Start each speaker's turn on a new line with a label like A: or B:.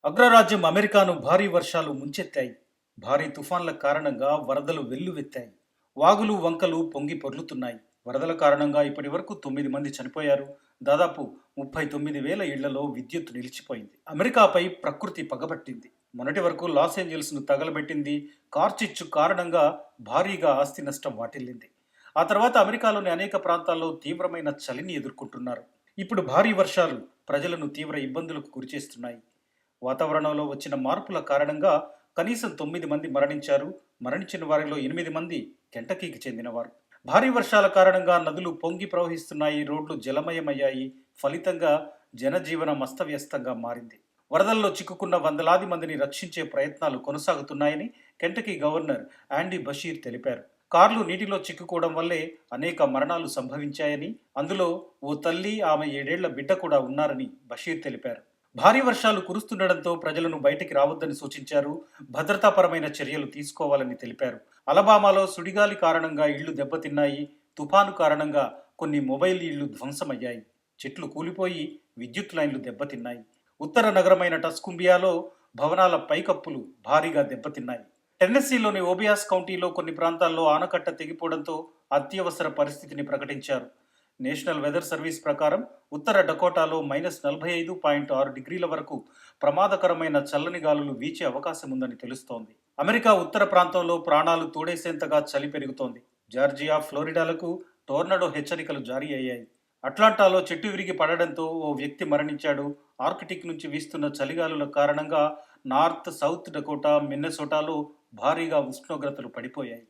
A: అగ్రరాజ్యం అమెరికాను భారీ వర్షాలు ముంచెత్తాయి. భారీ తుఫాన్ల కారణంగా వరదలు వెల్లువెత్తాయి. వాగులు వంకలు పొంగి పొర్లుతున్నాయి. వరదల కారణంగా ఇప్పటి వరకు 9 మంది చనిపోయారు. దాదాపు 39,000 ఇళ్లలో విద్యుత్ నిలిచిపోయింది. అమెరికాపై ప్రకృతి పగబట్టింది. మొన్నటి వరకు లాస్ ఏంజల్స్ను తగలబెట్టింది. కార్చిచ్చు కారణంగా భారీగా ఆస్తి నష్టం వాటిల్లింది. ఆ తర్వాత అమెరికాలోని అనేక ప్రాంతాల్లో తీవ్రమైన చలిని ఎదుర్కొంటున్నారు. ఇప్పుడు భారీ వర్షాలు ప్రజలను తీవ్ర ఇబ్బందులకు గురిచేస్తున్నాయి. వాతావరణంలో వచ్చిన మార్పుల కారణంగా కనీసం 9 మంది మరణించారు. మరణించిన వారిలో 8 మంది కెంటకీకి చెందినవారు. భారీ వర్షాల కారణంగా నదులు పొంగి ప్రవహిస్తున్నాయి. రోడ్లు జలమయమయ్యాయి. ఫలితంగా జనజీవనం అస్తవ్యస్తంగా మారింది. వరదల్లో చిక్కుకున్న వందలాది మందిని రక్షించే ప్రయత్నాలు కొనసాగుతున్నాయని కెంటకీ గవర్నర్ యాండీ బషీర్ తెలిపారు. కార్లు నీటిలో చిక్కుకోవడం వల్లే అనేక మరణాలు సంభవించాయని, అందులో ఓ తల్లి, ఆమె 7 ఏళ్ల బిడ్డ కూడా ఉన్నారని బషీర్ తెలిపారు. భారీ వర్షాలు కురుస్తుండటంతో ప్రజలను బయటికి రావద్దని సూచించారు. భద్రతాపరమైన చర్యలు తీసుకోవాలని తెలిపారు. అలబామాలో సుడిగాలి కారణంగా ఇళ్లు దెబ్బతిన్నాయి. తుఫాను కారణంగా కొన్ని మొబైల్ ఇళ్లు ధ్వంసమయ్యాయి. చెట్లు కూలిపోయి విద్యుత్ లైన్లు దెబ్బతిన్నాయి. ఉత్తర నగరమైన టస్కుంబియాలో భవనాల పైకప్పులు భారీగా దెబ్బతిన్నాయి. టెన్నెస్సీలోని ఓబియాస్ కౌంటీలో కొన్ని ప్రాంతాల్లో ఆనకట్ట తెగిపోవడంతో అత్యవసర పరిస్థితిని ప్రకటించారు. నేషనల్ వెదర్ సర్వీస్ ప్రకారం ఉత్తర డకోటాలో -45.6 డిగ్రీల వరకు ప్రమాదకరమైన చల్లని గాలులు వీచే అవకాశం ఉందని తెలుస్తోంది. అమెరికా ఉత్తర ప్రాంతంలో ప్రాణాలు తోడేసేంతగా చలి పెరుగుతోంది. జార్జియా, ఫ్లోరిడాలకు టోర్నడో హెచ్చరికలు జారీ అయ్యాయి. అట్లాంటాలో చెట్టు విరిగి పడడంతో ఓ వ్యక్తి మరణించాడు. ఆర్కిటిక్ నుంచి వీస్తున్న చలిగాలుల కారణంగా నార్త్, సౌత్ డకోటా, మిన్నెసోటాలో భారీగా ఉష్ణోగ్రతలు పడిపోయాయి.